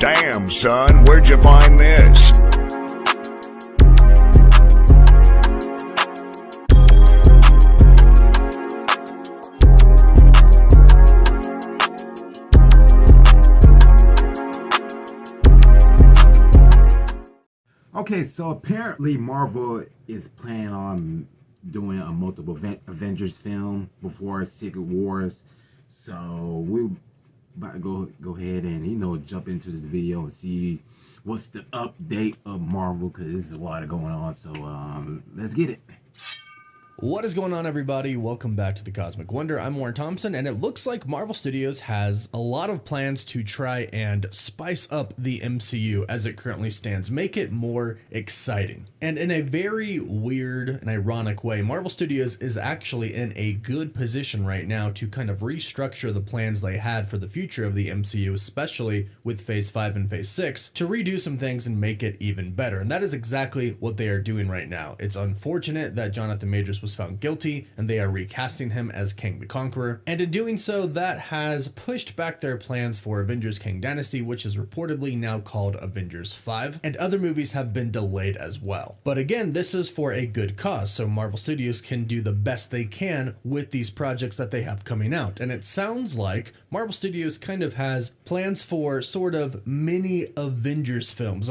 Damn, son, where'd you find this? Okay, so apparently Marvel is planning on doing a multiple Avengers film before Secret Wars. So we're about to go ahead and jump into this video and see what's the update of Marvel, because there's a lot going on. So let's get it. What is going on, everybody? Welcome back to the Cosmic Wonder. I'm Warren Thompson, and it looks like Marvel Studios has a lot of plans to try and spice up the MCU as it currently stands, make it more exciting. And in a very weird and ironic way, Marvel Studios is actually in a good position right now to kind of restructure the plans they had for the future of the MCU, especially with Phase 5 and Phase 6, to redo some things and make it even better. And that is exactly what they are doing right now. It's unfortunate that Jonathan Majors was found guilty and they are recasting him as Kang the Conqueror, and in doing so that has pushed back their plans for Avengers Kang Dynasty, which is reportedly now called Avengers 5, and other movies have been delayed as well. But again, this is for a good cause, so Marvel Studios can do the best they can with these projects that they have coming out, and it sounds like Marvel Studios kind of has plans for sort of mini Avengers films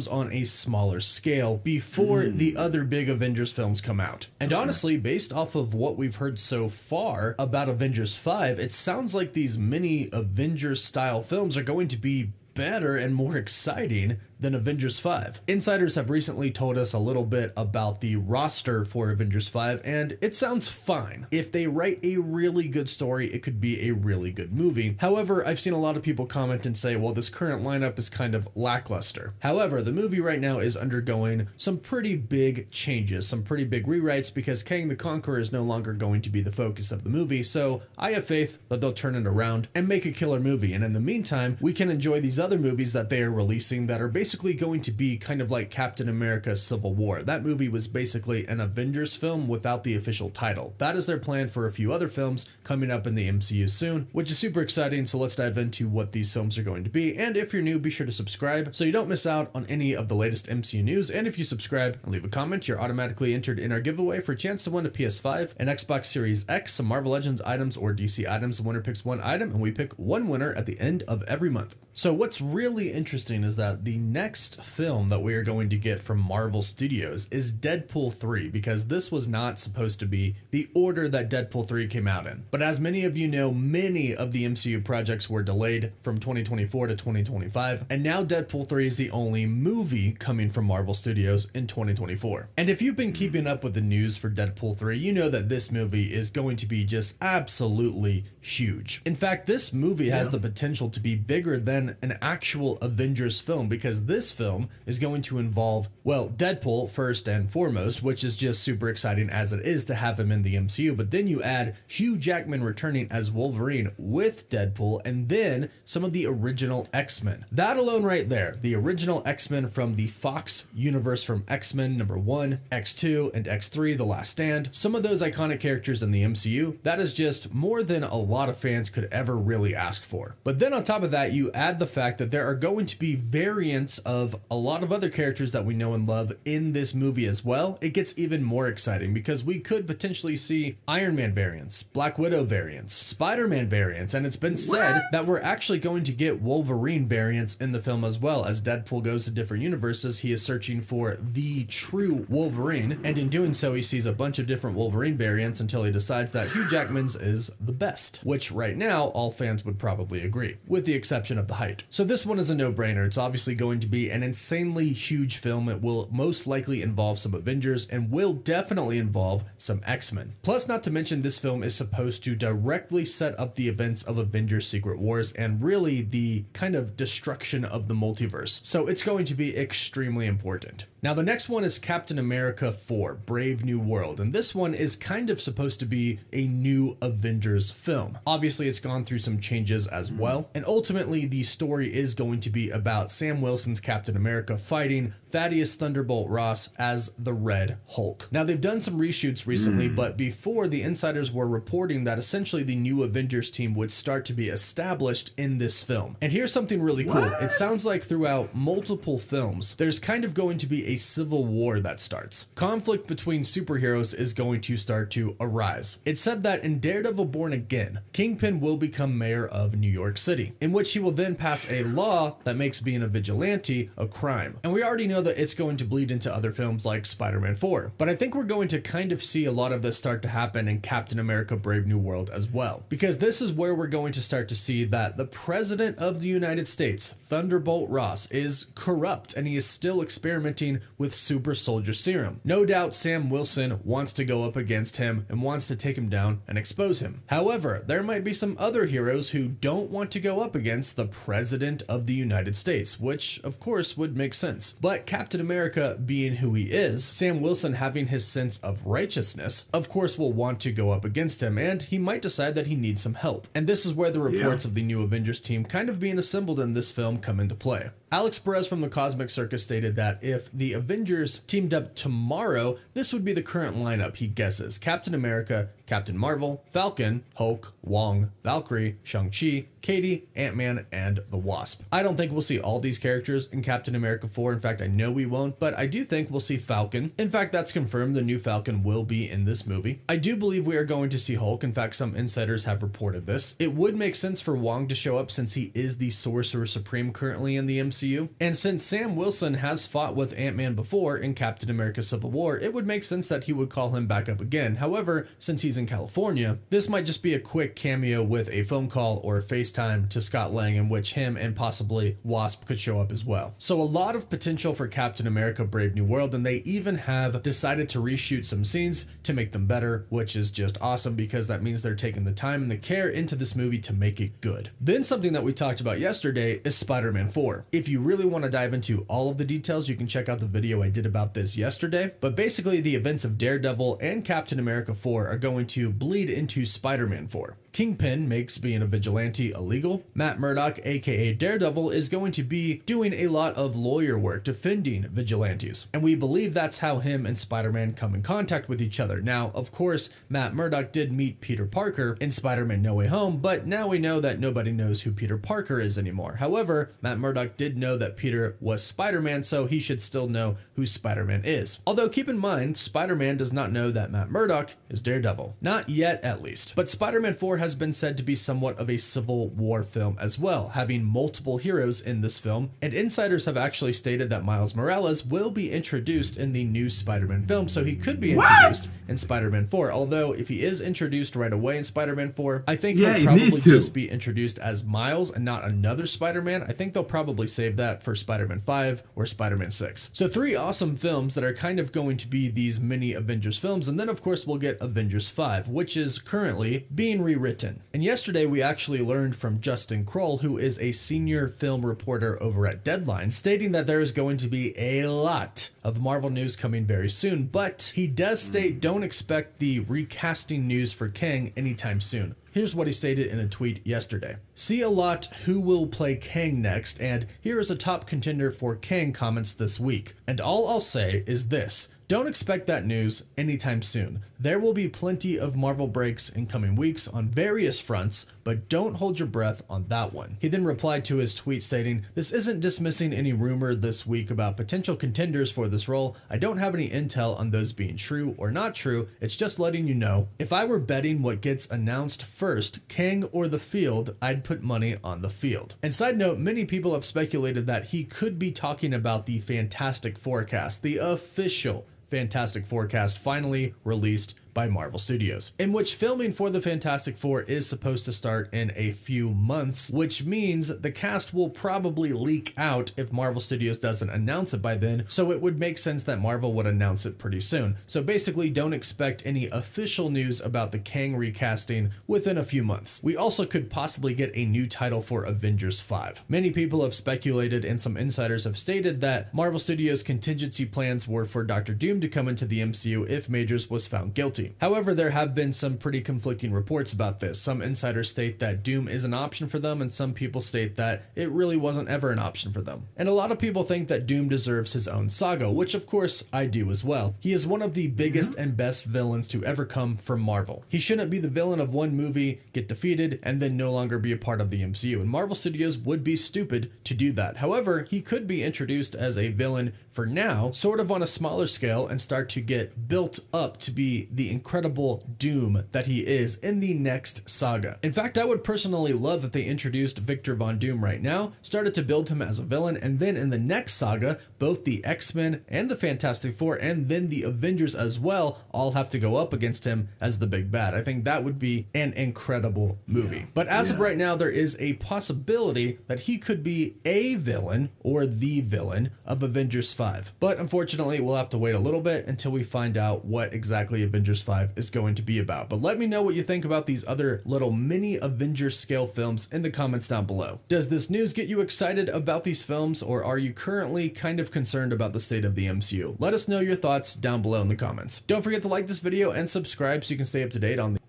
on a smaller scale before the other big Avengers films come out. And honestly, based off of what we've heard so far about Avengers 5, it sounds like these mini Avengers style films are going to be better and more exciting than Avengers 5. Insiders have recently told us a little bit about the roster for Avengers 5, and it sounds fine. If they write a really good story, it could be a really good movie. However, I've seen a lot of people comment and say, well, this current lineup is kind of lackluster. However, the movie right now is undergoing some pretty big changes, some pretty big rewrites, because Kang the Conqueror is no longer going to be the focus of the movie, so I have faith that they'll turn it around and make a killer movie. And in the meantime, we can enjoy these other movies that they are releasing that are basically going to be kind of like Captain America Civil War. That movie was basically an Avengers film without the official title. That is their plan for a few other films coming up in the MCU soon, which is super exciting. So let's dive into what these films are going to be. And if you're new, be sure to subscribe so you don't miss out on any of the latest MCU news. And if you subscribe and leave a comment, you're automatically entered in our giveaway for a chance to win a PS5, an Xbox Series X, some Marvel Legends items or DC items. The winner picks one item, and we pick one winner at the end of every month. So what's really interesting is that the next film that we are going to get from Marvel Studios is Deadpool 3, because this was not supposed to be the order that Deadpool 3 came out in. But as many of you know, many of the MCU projects were delayed from 2024 to 2025, and now Deadpool 3 is the only movie coming from Marvel Studios in 2024. And if you've been keeping up with the news for Deadpool 3, you know that this movie is going to be just absolutely huge. In fact, this movie has the potential to be bigger than an actual Avengers film, because this film is going to involve, well, Deadpool first and foremost, which is just super exciting as it is to have him in the MCU, but then you add Hugh Jackman returning as Wolverine with Deadpool, and then some of the original X-Men. That alone right there, the original X-Men from the Fox universe, from X-Men number 1, X2, and X3, The Last Stand, some of those iconic characters in the MCU, that is just more than a lot of fans could ever really ask for. But then on top of that, you add the fact that there are going to be variants of a lot of other characters that we know and love in this movie as well. It gets even more exciting, because we could potentially see Iron Man variants, Black Widow variants, Spider-Man variants, and it's been said that we're actually going to get Wolverine variants in the film as well. As Deadpool goes to different universes, he is searching for the true Wolverine, and in doing so, he sees a bunch of different Wolverine variants until he decides that Hugh Jackman's is the best, which right now all fans would probably agree, with the exception of the height. So this one is a no-brainer. It's obviously going to be an insanely huge film. It will most likely involve some Avengers and will definitely involve some X-Men. Plus, not to mention, this film is supposed to directly set up the events of Avengers Secret Wars and really the kind of destruction of the multiverse. So it's going to be extremely important. Now, the next one is Captain America 4, Brave New World, and this one is kind of supposed to be a new Avengers film. Obviously, it's gone through some changes as well, and ultimately the story is going to be about Sam Wilson's Captain America fighting Thaddeus Thunderbolt Ross as the Red Hulk. Now, they've done some reshoots recently, but before, the insiders were reporting that essentially the new Avengers team would start to be established in this film. And here's something really cool. It sounds like throughout multiple films, there's kind of going to be a civil war that starts. Conflict between superheroes is going to start to arise. It's said that in Daredevil Born Again, Kingpin will become mayor of New York City, in which he will then pass a law that makes being a vigilante a crime. And we already know that it's going to bleed into other films like Spider-Man 4. But I think we're going to kind of see a lot of this start to happen in Captain America Brave New World as well. Because this is where we're going to start to see that the President of the United States, Thunderbolt Ross, is corrupt and he is still experimenting with super soldier serum. No doubt Sam Wilson wants to go up against him and wants to take him down and expose him. However, there might be some other heroes who don't want to go up against the President of the United States, which of course would make sense. But Captain America being who he is, Sam Wilson having his sense of righteousness, of course will want to go up against him, and he might decide that he needs some help. And this is where the reports of the new Avengers team kind of being assembled in this film come into play. Alex Perez from the Cosmic Circus stated that if the Avengers teamed up tomorrow, this would be the current lineup he guesses: Captain America, Captain Marvel, Falcon, Hulk, Wong, Valkyrie, Shang-Chi, Katie, Ant-Man, and the Wasp. I don't think we'll see all these characters in Captain America 4. In fact, I know we won't, but I do think we'll see Falcon. In fact, that's confirmed. The new Falcon will be in this movie. I do believe we are going to see Hulk. In fact, some insiders have reported this. It would make sense for Wong to show up since he is the Sorcerer Supreme currently in the MCU. And since Sam Wilson has fought with Ant-Man before in Captain America Civil War, it would make sense that he would call him back up again. However, since he's in California, this might just be a quick cameo with a phone call or a FaceTime to Scott Lang in which him and possibly Wasp could show up as well. So a lot of potential for Captain America Brave New World, and they even have decided to reshoot some scenes to make them better, which is just awesome because that means they're taking the time and the care into this movie to make it good. Then something that we talked about yesterday is Spider-Man 4. If you really want to dive into all of the details, you can check out the video I did about this yesterday. But basically the events of Daredevil and Captain America 4 are going to bleed into Spider-Man 4. Kingpin makes being a vigilante illegal. Matt Murdock, aka Daredevil, is going to be doing a lot of lawyer work defending vigilantes. And we believe that's how him and Spider-Man come in contact with each other. Now, of course, Matt Murdock did meet Peter Parker in Spider-Man No Way Home, but now we know that nobody knows who Peter Parker is anymore. However, Matt Murdock did know that Peter was Spider-Man, so he should still know who Spider-Man is. Although keep in mind, Spider-Man does not know that Matt Murdock is Daredevil. Not yet, at least. But Spider-Man 4 has been said to be somewhat of a Civil War film as well, having multiple heroes in this film, and insiders have actually stated that Miles Morales will be introduced in the new Spider-Man film, so he could be introduced in Spider-Man 4, although if he is introduced right away in Spider-Man 4, I think he'll probably just be introduced as Miles and not another Spider-Man. I think they'll probably save that for Spider-Man 5 or Spider-Man 6. So 3 awesome films that are kind of going to be these mini Avengers films, and then of course we'll get Avengers 5, which is currently being rewritten. And yesterday we actually learned from Justin Kroll, who is a senior film reporter over at Deadline, stating that there is going to be a lot of Marvel news coming very soon, but he does state don't expect the recasting news for Kang anytime soon. Here's what he stated in a tweet yesterday. See a lot who will play Kang next, and here is a top contender for Kang comments this week. And all I'll say is this: don't expect that news anytime soon. There will be plenty of Marvel breaks in coming weeks on various fronts, but don't hold your breath on that one. He then replied to his tweet stating, this isn't dismissing any rumor this week about potential contenders for this role. I don't have any intel on those being true or not true. It's just letting you know. If I were betting what gets announced first, Kang or the Field, I'd put money on the Field. And side note, many people have speculated that he could be talking about the Fantastic Forecast, the official Fantastic Forecast finally released by Marvel Studios, in which filming for the Fantastic Four is supposed to start in a few months, which means the cast will probably leak out if Marvel Studios doesn't announce it by then, so it would make sense that Marvel would announce it pretty soon. So basically, don't expect any official news about the Kang recasting within a few months. We also could possibly get a new title for Avengers 5. Many people have speculated and some insiders have stated that Marvel Studios' contingency plans were for Doctor Doom to come into the MCU if Majors was found guilty. difficulty. However, there have been some pretty conflicting reports about this. Some insiders state that Doom is an option for them, and some people state that it really wasn't ever an option for them. And a lot of people think that Doom deserves his own saga, which of course I do as well. He is one of the biggest and best villains to ever come from Marvel. He shouldn't be the villain of one movie, get defeated, and then no longer be a part of the MCU, and Marvel Studios would be stupid to do that. However, he could be introduced as a villain for now, sort of on a smaller scale, and start to get built up to be the incredible Doom that he is in the next saga. In fact, I would personally love if they introduced Victor Von Doom right now, started to build him as a villain, and then in the next saga, both the X-Men and the Fantastic Four and then the Avengers as well all have to go up against him as the big bad. I think that would be an incredible movie. But as of right now, there is a possibility that he could be a villain or the villain of Avengers 5. But unfortunately, we'll have to wait a little bit until we find out what exactly Avengers 5 is going to be about. But let me know what you think about these other little mini Avengers scale films in the comments down below. Does this news get you excited about these films, or are you currently kind of concerned about the state of the MCU? Let us know your thoughts down below in the comments. Don't forget to like this video and subscribe so you can stay up to date on the...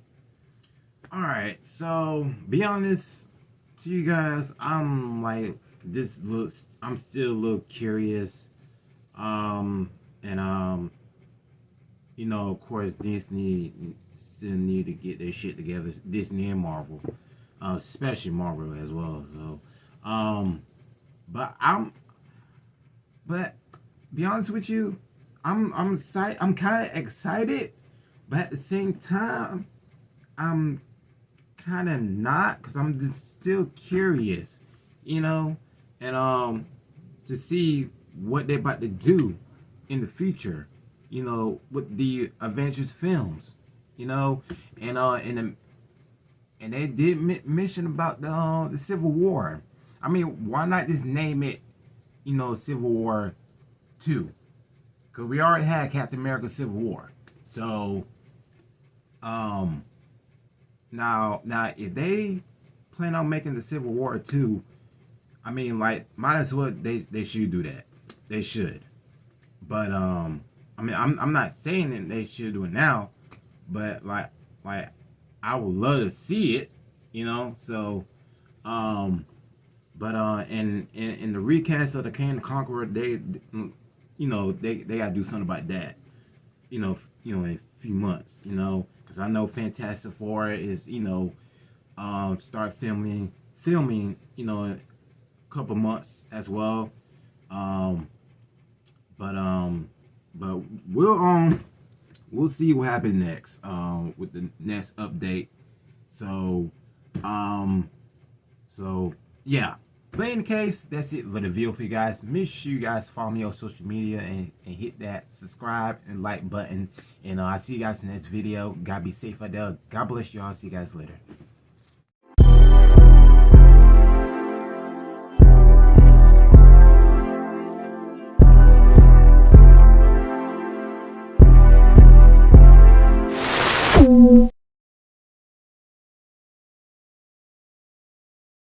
Alright, so be honest to you guys, I'm like, I'm still a little curious. You know, of course, Disney still need to get their shit together. Disney and Marvel, especially Marvel as well. So, but be honest with you, I'm excited. I'm kind of excited, but at the same time, I'm kind of not, because I'm just still curious, you know, and to see what they're about to do in the future, you know, with the Avengers films, you know, and they did mention about the Civil War. I mean, why not just name it, you know, Civil War 2? Because we already had Captain America Civil War. So, now if they plan on making the Civil War 2, I mean, like, might as well they should do that. They should. But I mean, I'm not saying that they should do it now, but like I would love to see it, you know. So but in the recast of the Kang the Conqueror, they gotta do something about that, you know, in a few months, you know, because I know Fantastic Four is, you know, start filming, you know, in a couple months as well. But we'll see what happens next with the next update. So yeah. But in case, that's it for the video for you guys. Make sure you guys follow me on social media and hit that subscribe and like button. And I'll see you guys in the next video. God be safe out there. God bless you all. See you guys later.